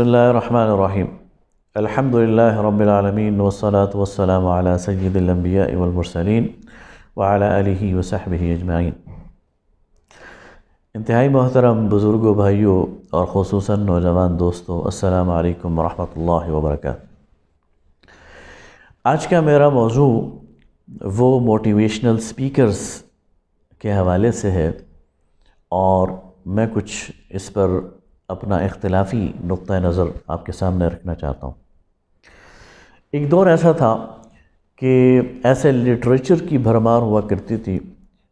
اللہ الرحمن الرحیم الحمدللہ رب العالمین والصلاة والسلام علی سید الانبیاء والمرسلین وعلی آلہ وصحبہ اجمعین۔ انتہائی محترم بزرگوں، بھائیوں اور خصوصاً نوجوان دوستوں، السلام علیکم ورحمۃ اللہ وبرکاتہ۔ آج کا میرا موضوع وہ موٹیویشنل سپیکرز کے حوالے سے ہے، اور میں کچھ اس پر اپنا اختلافی نقطہ نظر آپ کے سامنے رکھنا چاہتا ہوں۔ ایک دور ایسا تھا کہ ایسے لٹریچر کی بھرمار ہوا کرتی تھی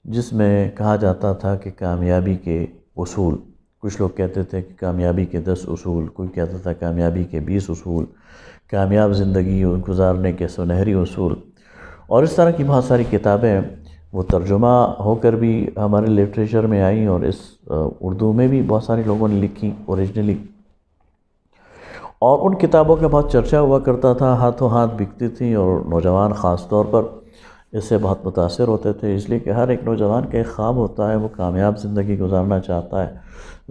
جس میں کہا جاتا تھا کہ کامیابی کے اصول، کچھ لوگ کہتے تھے کہ کامیابی کے 10 اصول، کوئی کہتا تھا کامیابی کے 20 اصول، کامیاب زندگی گزارنے کے سنہری اصول، اور اس طرح کی بہت ساری کتابیں وہ ترجمہ ہو کر بھی ہمارے لٹریچر میں آئیں، اور اس اردو میں بھی بہت سارے لوگوں نے لکھی اوریجنلی، اور ان کتابوں کا بہت چرچا ہوا کرتا تھا، ہاتھوں ہاتھ بکتی تھیں، اور نوجوان خاص طور پر اس سے بہت متاثر ہوتے تھے، اس لیے کہ ہر ایک نوجوان کا ایک خواب ہوتا ہے، وہ کامیاب زندگی گزارنا چاہتا ہے،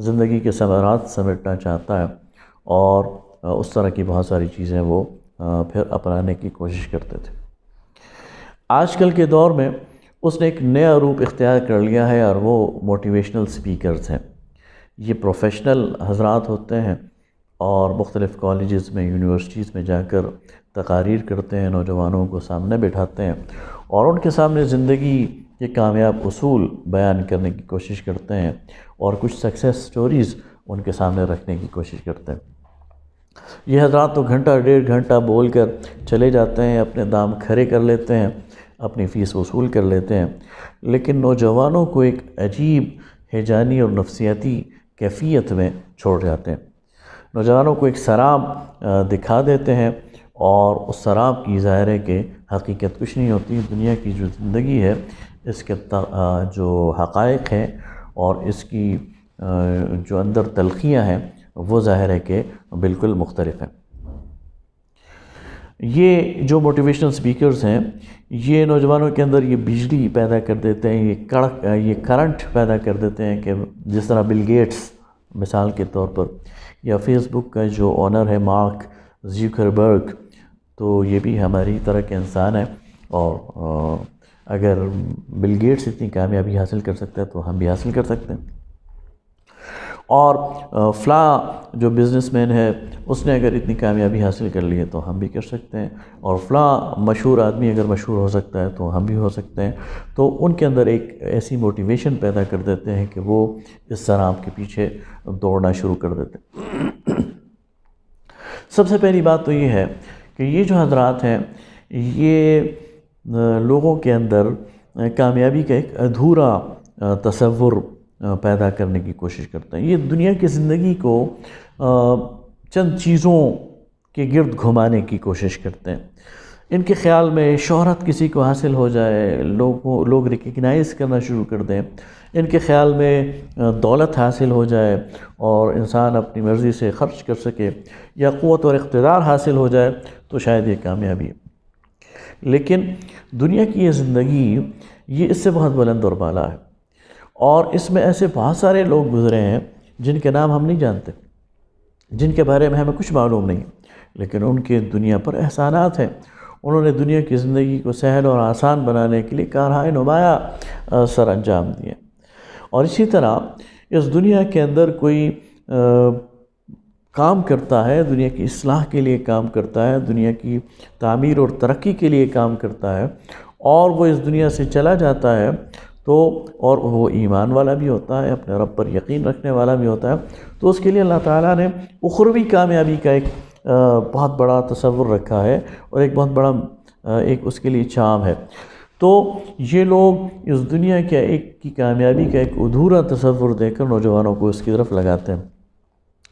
زندگی کے ثمرات سمیٹنا چاہتا ہے، اور اس طرح کی بہت ساری چیزیں وہ پھر اپنانے کی کوشش کرتے تھے۔ آج کل کے دور میں اس نے ایک نیا روپ اختیار کر لیا ہے، اور وہ موٹیویشنل سپیکرز ہیں۔ یہ پروفیشنل حضرات ہوتے ہیں اور مختلف کالجز میں، یونیورسٹیز میں جا کر تقاریر کرتے ہیں، نوجوانوں کو سامنے بٹھاتے ہیں، اور ان کے سامنے زندگی کے کامیاب اصول بیان کرنے کی کوشش کرتے ہیں، اور کچھ سکسیس سٹوریز ان کے سامنے رکھنے کی کوشش کرتے ہیں۔ یہ حضرات تو گھنٹہ ڈیڑھ گھنٹہ بول کر چلے جاتے ہیں، اپنے دام کھڑے کر لیتے ہیں، اپنی فیس وصول کر لیتے ہیں، لیکن نوجوانوں کو ایک عجیب ہیجانی اور نفسیاتی کیفیت میں چھوڑ جاتے ہیں۔ نوجوانوں کو ایک سراب دکھا دیتے ہیں، اور اس سراب کی ظاہر ہے کہ حقیقت کچھ نہیں ہوتی۔ دنیا کی جو زندگی ہے، اس کے جو حقائق ہیں اور اس کی جو اندر تلخیاں ہیں، وہ ظاہر ہے کہ بالکل مختلف ہیں۔ یہ جو موٹیویشنل سپیکرز ہیں، یہ نوجوانوں کے اندر یہ بجلی پیدا کر دیتے ہیں، یہ کرنٹ پیدا کر دیتے ہیں کہ جس طرح بل گیٹس مثال کے طور پر، یا فیس بک کا جو اونر ہے مارک زکربرگ، تو یہ بھی ہماری طرح کے انسان ہے، اور اگر بل گیٹس اتنی کامیابی حاصل کر سکتا ہے تو ہم بھی حاصل کر سکتے ہیں۔ اور فلاں جو بزنس مین ہے، اس نے اگر اتنی کامیابی حاصل کر لی ہے تو ہم بھی کر سکتے ہیں، اور فلاں مشہور آدمی اگر مشہور ہو سکتا ہے تو ہم بھی ہو سکتے ہیں۔ تو ان کے اندر ایک ایسی موٹیویشن پیدا کر دیتے ہیں کہ وہ اس سراب کے پیچھے دوڑنا شروع کر دیتے ہیں۔ سب سے پہلی بات تو یہ ہے کہ یہ جو حضرات ہیں، یہ لوگوں کے اندر کامیابی کا ایک ادھورا تصور پیدا کرنے کی کوشش کرتے ہیں۔ یہ دنیا کی زندگی کو چند چیزوں کے گرد گھمانے کی کوشش کرتے ہیں۔ ان کے خیال میں شہرت کسی کو حاصل ہو جائے، لوگ ریکگنائز کرنا شروع کر دیں، ان کے خیال میں دولت حاصل ہو جائے اور انسان اپنی مرضی سے خرچ کر سکے، یا قوت اور اقتدار حاصل ہو جائے، تو شاید یہ کامیابی ہے۔ لیکن دنیا کی یہ زندگی، یہ اس سے بہت بلند اور بالا ہے، اور اس میں ایسے بہت سارے لوگ گزرے ہیں جن کے نام ہم نہیں جانتے، جن کے بارے میں ہمیں کچھ معلوم نہیں، لیکن ان کے دنیا پر احسانات ہیں۔ انہوں نے دنیا کی زندگی کو سہل اور آسان بنانے کے لیے کارہائے نمایاں سر انجام دیے۔ اور اسی طرح اس دنیا کے اندر کوئی کام کرتا ہے، دنیا کی اصلاح کے لیے کام کرتا ہے، دنیا کی تعمیر اور ترقی کے لیے کام کرتا ہے، اور وہ اس دنیا سے چلا جاتا ہے، تو اور وہ ایمان والا بھی ہوتا ہے، اپنے رب پر یقین رکھنے والا بھی ہوتا ہے، تو اس کے لیے اللہ تعالیٰ نے اخروی کامیابی کا ایک بہت بڑا تصور رکھا ہے، اور ایک بہت بڑا ایک اس کے لیے چام ہے۔ تو یہ لوگ اس دنیا کے ایک کی کامیابی کا ایک ادھورا تصور دے کر نوجوانوں کو اس کی طرف لگاتے ہیں،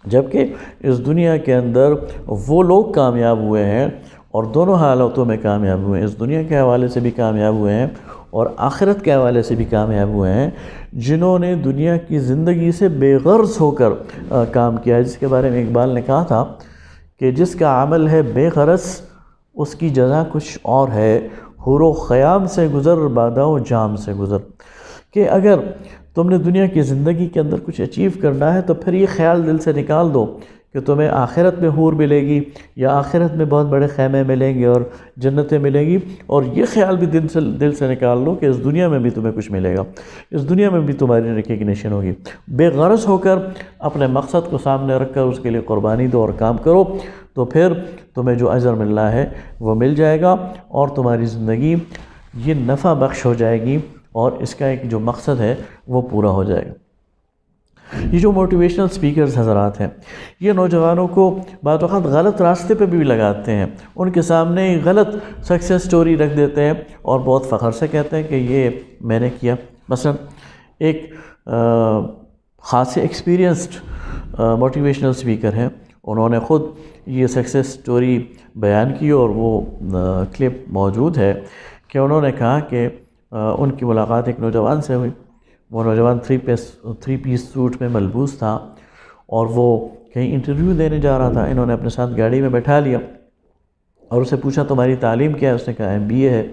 جبکہ اس دنیا کے اندر وہ لوگ کامیاب ہوئے ہیں، اور دونوں حالتوں میں کامیاب ہوئے ہیں، اس دنیا کے حوالے سے بھی کامیاب ہوئے ہیں اور آخرت کے حوالے سے بھی کامیاب ہوئے ہیں، جنہوں نے دنیا کی زندگی سے بے غرض ہو کر کام کیا ہے، جس کے بارے میں اقبال نے کہا تھا کہ جس کا عمل ہے بے غرض، اس کی جزا کچھ اور ہے، حور و خیام سے گزر بادہ و جام سے گزر۔ کہ اگر تم نے دنیا کی زندگی کے اندر کچھ اچیو کرنا ہے تو پھر یہ خیال دل سے نکال دو کہ تمہیں آخرت میں حور ملے گی یا آخرت میں بہت بڑے خیمے ملیں گے اور جنتیں ملیں گی، اور یہ خیال بھی دل سے نکال لو کہ اس دنیا میں بھی تمہیں کچھ ملے گا، اس دنیا میں بھی تمہاری ریکگنیشن ہوگی۔ بے غرض ہو کر اپنے مقصد کو سامنے رکھ کر اس کے لیے قربانی دو اور کام کرو، تو پھر تمہیں جو اجر ملنا ہے وہ مل جائے گا، اور تمہاری زندگی یہ نفع بخش ہو جائے گی، اور اس کا ایک جو مقصد ہے وہ پورا ہو جائے گا۔ یہ جو موٹیویشنل سپیکرز حضرات ہیں، یہ نوجوانوں کو بعض وقت غلط راستے پہ بھی لگاتے ہیں، ان کے سامنے غلط سکسیس سٹوری رکھ دیتے ہیں اور بہت فخر سے کہتے ہیں کہ یہ میں نے کیا۔ مثلا ایک خاص ایکسپیرینسڈ موٹیویشنل سپیکر ہیں، انہوں نے خود یہ سکسیس سٹوری بیان کی، اور وہ کلپ موجود ہے کہ انہوں نے کہا کہ ان کی ملاقات ایک نوجوان سے ہوئی۔ وہ نوجوان 3 پیس سوٹ میں ملبوس تھا، اور وہ کہیں انٹرویو دینے جا رہا تھا۔ انہوں نے اپنے ساتھ گاڑی میں بیٹھا لیا اور اسے پوچھا تمہاری تعلیم کیا ہے؟ اس نے کہا MBA ہے۔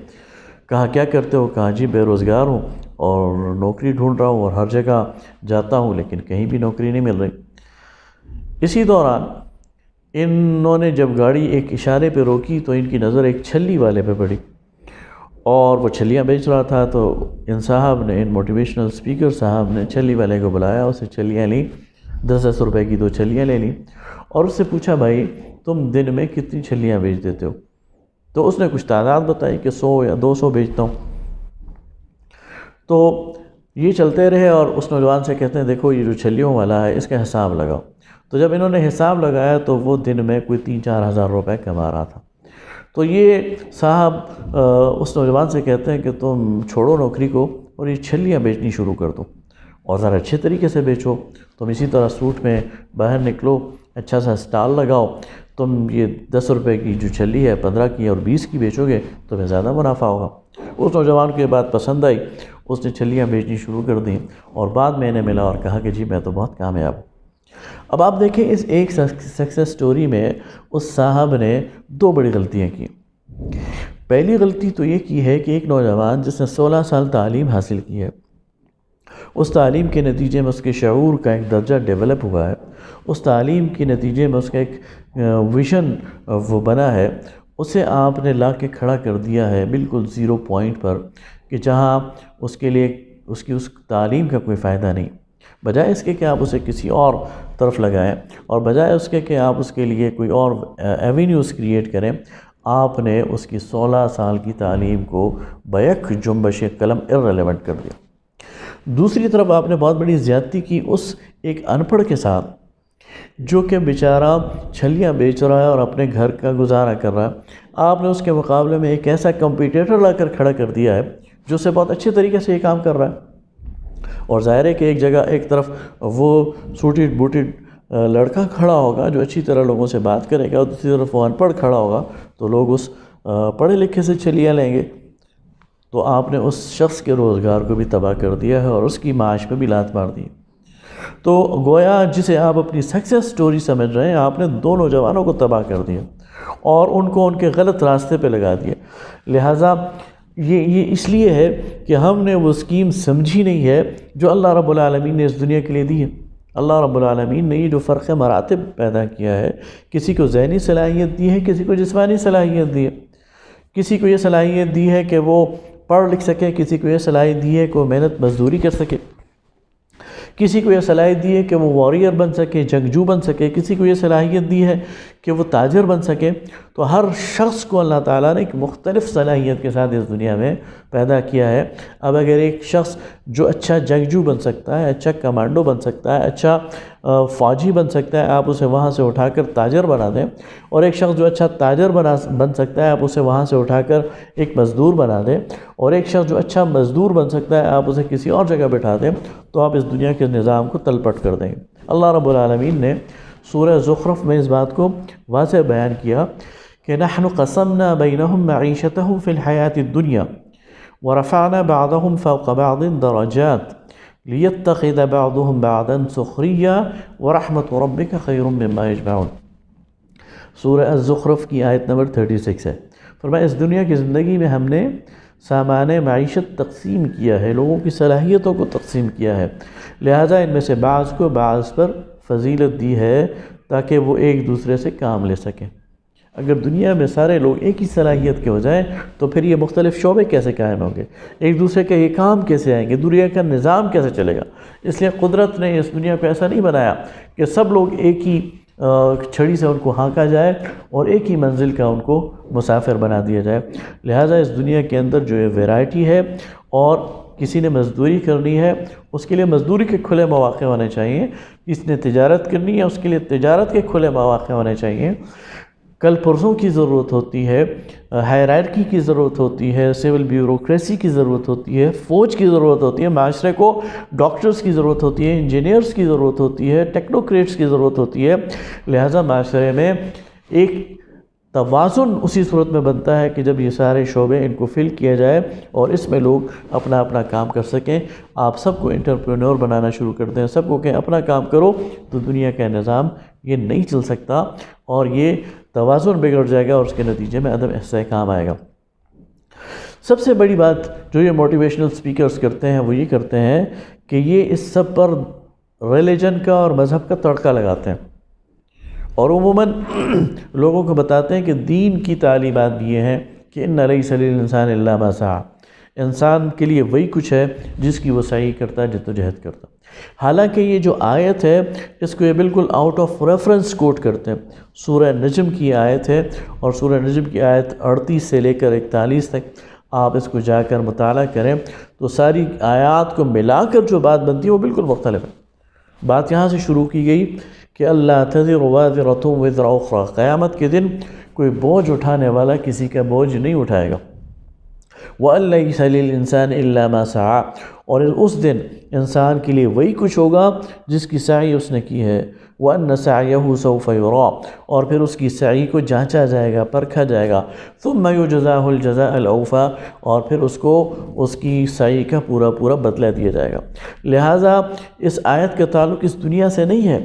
کہا کیا کرتے ہو؟ کہا جی بے روزگار ہوں اور نوکری ڈھونڈ رہا ہوں اور ہر جگہ جاتا ہوں لیکن کہیں بھی نوکری نہیں مل رہی۔ اسی دوران انہوں نے جب گاڑی ایک اشارے پہ روکی تو ان کی نظر ایک چھلی والے پہ پڑی، اور وہ چھلیاں بیچ رہا تھا۔ تو ان صاحب نے، ان موٹیویشنل سپیکر صاحب نے چھلی والے کو بلایا، اسے چھلیاں لیں، 10 روپے کی 2 چھلیاں لے لیں، اور اس سے پوچھا بھائی تم دن میں کتنی چھلیاں بیچ دیتے ہو؟ تو اس نے کچھ تعداد بتائی کہ 100 یا 200 بیچتا ہوں۔ تو یہ چلتے رہے، اور اس نوجوان سے کہتے ہیں دیکھو یہ جو چھلیوں والا ہے اس کا حساب لگاؤ۔ تو جب انہوں نے حساب لگایا تو وہ دن میں کوئی 3-4 ہزار روپے کما رہا تھا۔ تو یہ صاحب اس نوجوان سے کہتے ہیں کہ تم چھوڑو نوکری کو اور یہ چھلیاں بیچنی شروع کر دو، اور ذرا اچھے طریقے سے بیچو۔ تم اسی طرح سوٹ میں باہر نکلو، اچھا سا سٹال لگاؤ، تم یہ 10 روپے کی جو چھلی ہے 15 کی اور 20 کی بیچو گے تمہیں زیادہ منافع ہوگا۔ اس نوجوان کو یہ بات پسند آئی، اس نے چھلیاں بیچنی شروع کر دیں، اور بعد میں انہیں ملا اور کہا کہ جی میں تو بہت کامیاب ہوں۔ اب آپ دیکھیں اس ایک سکسیس سٹوری میں اس صاحب نے 2 بڑی غلطیاں کی۔ پہلی غلطی تو یہ کی ہے کہ ایک نوجوان جس نے 16 سال تعلیم حاصل کی ہے، اس تعلیم کے نتیجے میں اس کے شعور کا ایک درجہ ڈیولپ ہوا ہے، اس تعلیم کے نتیجے میں اس کا ایک ویژن وہ بنا ہے، اسے آپ نے لا کے کھڑا کر دیا ہے بالکل 0 پوائنٹ پر، کہ جہاں اس کے لیے اس تعلیم کا کوئی فائدہ نہیں۔ بجائے اس کے کہ آپ اسے کسی اور طرف لگائیں، اور بجائے اس کے کہ آپ اس کے لیے کوئی اور ایونیوز کریٹ کریں، آپ نے اس کی 16 سال کی تعلیم کو بیک جنبش قلم ارریلیونٹ کر دیا۔ دوسری طرف آپ نے بہت بڑی زیادتی کی اس ایک ان پڑھ کے ساتھ، جو کہ بیچارہ چھلیاں بیچ رہا ہے اور اپنے گھر کا گزارا کر رہا ہے۔ آپ نے اس کے مقابلے میں ایک ایسا کمپیٹیٹر لا کر کھڑا کر دیا ہے جو اسے بہت اچھے طریقے سے یہ کام کر رہا ہے، اور ظاہر ہے کہ ایک جگہ ایک طرف وہ سوٹڈ بوٹڈ لڑکا کھڑا ہوگا جو اچھی طرح لوگوں سے بات کرے گا، اور دوسری طرف وہ ان پڑھ کھڑا ہوگا تو لوگ اس پڑھے لکھے سے چھلیاں لیں گے۔ تو آپ نے اس شخص کے روزگار کو بھی تباہ کر دیا ہے اور اس کی معاش پہ بھی لات مار دی۔ تو گویا جسے آپ اپنی سکسیس سٹوری سمجھ رہے ہیں، آپ نے 2 نوجوانوں کو تباہ کر دیا اور ان کو ان کے غلط راستے پہ لگا دیا۔ لہٰذا یہ اس لیے ہے کہ ہم نے وہ اسکیم سمجھی نہیں ہے جو اللہ رب العالمین نے اس دنیا کے لیے دی ہے۔ اللہ رب العالمین نے یہ جو فرق مراتب پیدا کیا ہے، کسی کو ذہنی صلاحیت دی ہے، کسی کو جسمانی صلاحیت دی ہے، کسی کو یہ صلاحیت دی ہے کہ وہ پڑھ لکھ سکے، کسی کو یہ صلاحیت دی ہے کہ وہ محنت مزدوری کر سکے، کسی کو یہ صلاحیت دی ہے کہ وہ واریر بن سکے، جنگجو بن سکے، کسی کو یہ صلاحیت دی ہے کہ وہ تاجر بن سکے۔ تو ہر شخص کو اللہ تعالیٰ نے ایک مختلف صلاحیت کے ساتھ اس دنیا میں پیدا کیا ہے۔ اب اگر ایک شخص جو اچھا جنگجو بن سکتا ہے، اچھا کمانڈو بن سکتا ہے، اچھا فوجی بن سکتا ہے، آپ اسے وہاں سے اٹھا کر تاجر بنا دیں، اور ایک شخص جو اچھا تاجر بن سکتا ہے، آپ اسے وہاں سے اٹھا کر ایک مزدور بنا دیں، اور ایک شخص جو اچھا مزدور بن سکتا ہے، آپ اسے کسی اور جگہ بٹھا دیں، تو آپ اس دنیا کے نظام کو تلپٹ کر دیں گے۔ اللہ رب العالمین نے سورہ زخرف میں اس بات کو واضح بیان کیا کہ نحن قسمنا بینہم معیشتہم فی الحیاۃ الدنیا ورفعنا بعضهم فوق بعض درجات لیتخذ بعضهم بعضا سخریا ورحمت ربک خیر مما یجمعون۔ سورہ الزخرف کی آیت نمبر 36 ہے۔ فرمایا اس دنیا کی زندگی میں ہم نے سامان معیشت تقسیم کیا ہے، لوگوں کی صلاحیتوں کو تقسیم کیا ہے، لہٰذا ان میں سے بعض کو بعض پر فضیلت دی ہے تاکہ وہ ایک دوسرے سے کام لے سکیں۔ اگر دنیا میں سارے لوگ ایک ہی صلاحیت کے ہو جائیں تو پھر یہ مختلف شعبے کیسے قائم ہوں گے، ایک دوسرے کے یہ کام کیسے آئیں گے، دنیا کا نظام کیسے چلے گا؟ اس لیے قدرت نے اس دنیا کو ایسا نہیں بنایا کہ سب لوگ ایک ہی چھڑی سے ان کو ہانکا جائے اور ایک ہی منزل کا ان کو مسافر بنا دیا جائے۔ لہٰذا اس دنیا کے اندر جو یہ ویرائٹی ہے، اور کسی نے مزدوری کرنی ہے اس کے لیے مزدوری کے کھلے مواقع ہونے چاہیے، کسی نے تجارت کرنی ہے اس کے لیے تجارت کے کھلے مواقع ہونے چاہیے۔ کل پرزوں کی ضرورت ہوتی ہے، ہائرارکی کی ضرورت ہوتی ہے، سول بیوروکریسی کی ضرورت ہوتی ہے، فوج کی ضرورت ہوتی ہے، معاشرے کو ڈاکٹرز کی ضرورت ہوتی ہے، انجینئرز کی ضرورت ہوتی ہے، ٹیکنوکریٹس کی ضرورت ہوتی ہے۔ لہٰذا معاشرے میں ایک توازن اسی صورت میں بنتا ہے کہ جب یہ سارے شعبے ان کو فل کیا جائے اور اس میں لوگ اپنا اپنا کام کر سکیں۔ آپ سب کو انٹرپرینور بنانا شروع کر دیں، سب کو کہیں اپنا کام کرو، تو دنیا کا نظام یہ نہیں چل سکتا اور یہ توازن بگڑ جائے گا اور اس کے نتیجے میں عدم استحکام آئے گا۔ سب سے بڑی بات جو یہ موٹیویشنل سپیکرز کرتے ہیں وہ یہ کرتے ہیں کہ یہ اس سب پر ریلیجن کا اور مذہب کا تڑکا لگاتے ہیں، اور عموماً لوگوں کو بتاتے ہیں کہ دین کی تعلیمات بھی یہ ہیں کہ ان لیس للانسان الا ما سعی، انسان کے لیے وہی کچھ ہے جس کی وہ سعی کرتا ہے، جدوجہد کرتا ہے۔ حالانکہ یہ جو آیت ہے اس کو یہ بالکل آؤٹ آف ریفرنس کوٹ کرتے ہیں۔ سورہ نجم کی آیت ہے، اور سورہ نجم کی آیت 38 سے لے کر 41 تک آپ اس کو جا کر مطالعہ کریں تو ساری آیات کو ملا کر جو بات بنتی ہے وہ بالکل مختلف ہے۔ بات یہاں سے شروع کی گئی کہ اللہ تزر وازرۃ وزر اخری، قیامت کے دن کوئی بوجھ اٹھانے والا کسی کا بوجھ نہیں اٹھائے گا۔ وَأَن لَيْسَ لِلْإِنسَانِ إِلَّا مَا سَعَى، اور اس دن انسان کے لیے وہی کچھ ہوگا جس کی سعی اس نے کی ہے۔ وَأَنَّ سَعْيَهُ سَوْفَ يُرَى، اور پھر اس کی سعی کو جانچا جائے گا، پرکھا جائے گا۔ ثُمَّ يُجْزَاهُ الْجَزَاءَ الْأَوْفَى، اور پھر اس کو اس کی سعی کا پورا پورا بدلہ دیا جائے گا۔ لہٰذا اس آیت کا تعلق اس دنیا سے نہیں ہے،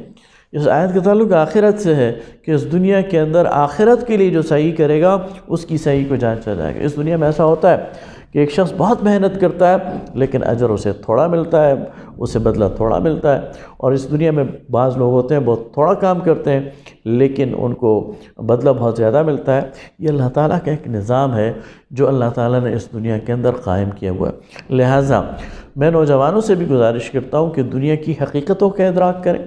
اس آیت کا تعلق آخرت سے ہے کہ اس دنیا کے اندر آخرت کے لیے جو سعی کرے گا اس کی سعی کو جانچا جائے گا۔ اس دنیا میں ایسا ہوتا ہے کہ ایک شخص بہت محنت کرتا ہے لیکن اجر اسے تھوڑا ملتا ہے، اسے بدلہ تھوڑا ملتا ہے، اور اس دنیا میں بعض لوگ ہوتے ہیں بہت تھوڑا کام کرتے ہیں لیکن ان کو بدلہ بہت زیادہ ملتا ہے۔ یہ اللہ تعالیٰ کا ایک نظام ہے جو اللہ تعالیٰ نے اس دنیا کے اندر قائم کیا ہوا ہے۔ لہٰذا میں نوجوانوں سے بھی گزارش کرتا ہوں کہ دنیا کی حقیقتوں کا ادراک کریں،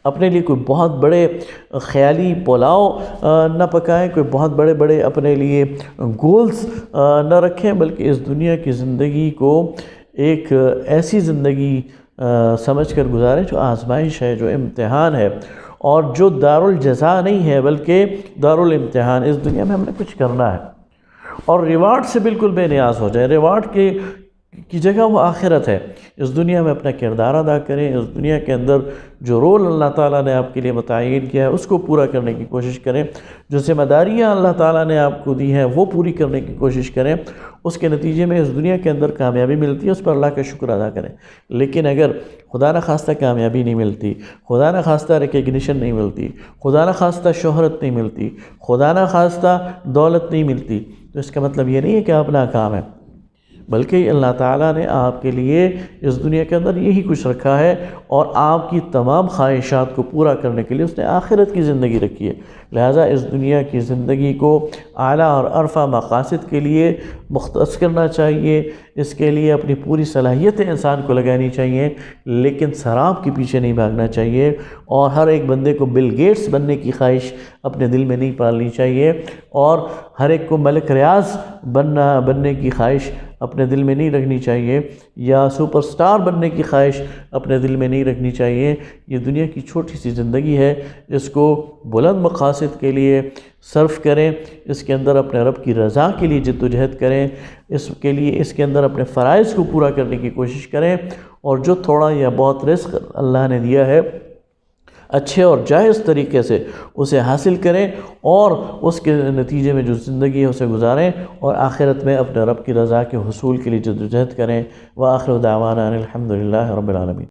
اپنے لیے کوئی بہت بڑے خیالی پلاؤ نہ پکائیں، کوئی بہت بڑے بڑے اپنے لیے گولز نہ رکھیں، بلکہ اس دنیا کی زندگی کو ایک ایسی زندگی سمجھ کر گزاریں جو آزمائش ہے، جو امتحان ہے، اور جو دارالجزا نہیں ہے بلکہ دارالامتحان۔ اس دنیا میں ہم نے کچھ کرنا ہے اور ریوارڈ سے بالکل بے نیاز ہو جائے، ریوارڈ کی جگہ وہ آخرت ہے۔ اس دنیا میں اپنا کردار ادا کریں، اس دنیا کے اندر جو رول اللہ تعالیٰ نے آپ کے لیے متعین کیا ہے اس کو پورا کرنے کی کوشش کریں، جو ذمہ داریاں اللہ تعالیٰ نے آپ کو دی ہیں وہ پوری کرنے کی کوشش کریں۔ اس کے نتیجے میں اس دنیا کے اندر کامیابی ملتی ہے، اس پر اللہ کا شکر ادا کریں۔ لیکن اگر خدا نخواستہ کامیابی نہیں ملتی، خدا نخواستہ ریکگنیشن نہیں ملتی، خدا نخواستہ شہرت نہیں ملتی، خدا نخواستہ دولت نہیں ملتی، تو اس کا مطلب یہ نہیں ہے کہ آپ ناکام ہیں، بلکہ اللہ تعالیٰ نے آپ کے لیے اس دنیا کے اندر یہی کچھ رکھا ہے، اور آپ کی تمام خواہشات کو پورا کرنے کے لیے اس نے آخرت کی زندگی رکھی ہے۔ لہٰذا اس دنیا کی زندگی کو اعلیٰ اور عرفہ مقاصد کے لیے مختص کرنا چاہیے، اس کے لیے اپنی پوری صلاحیتیں انسان کو لگانی چاہیے، لیکن سراب کے پیچھے نہیں بھاگنا چاہیے، اور ہر ایک بندے کو بل گیٹس بننے کی خواہش اپنے دل میں نہیں پالنی چاہیے، اور ہر ایک کو ملک ریاض بننے کی خواہش اپنے دل میں نہیں رکھنی چاہیے، یا سپر سٹار بننے کی خواہش اپنے دل میں نہیں رکھنی چاہیے۔ یہ دنیا کی چھوٹی سی زندگی ہے، اس کو بلند مقاصد کے لیے صرف کریں، اس کے اندر اپنے رب کی رضا کے لیے جد و جہد کریں، اس کے اندر اپنے فرائض کو پورا کرنے کی کوشش کریں، اور جو تھوڑا یا بہت رزق اللہ نے دیا ہے اچھے اور جائز طریقے سے اسے حاصل کریں، اور اس کے نتیجے میں جو زندگی ہے اسے گزاریں، اور آخرت میں اپنے رب کی رضا کے حصول کے لیے جد و جہد کریں۔ وآخر دعوانا ان الحمد للہ رب العالمین۔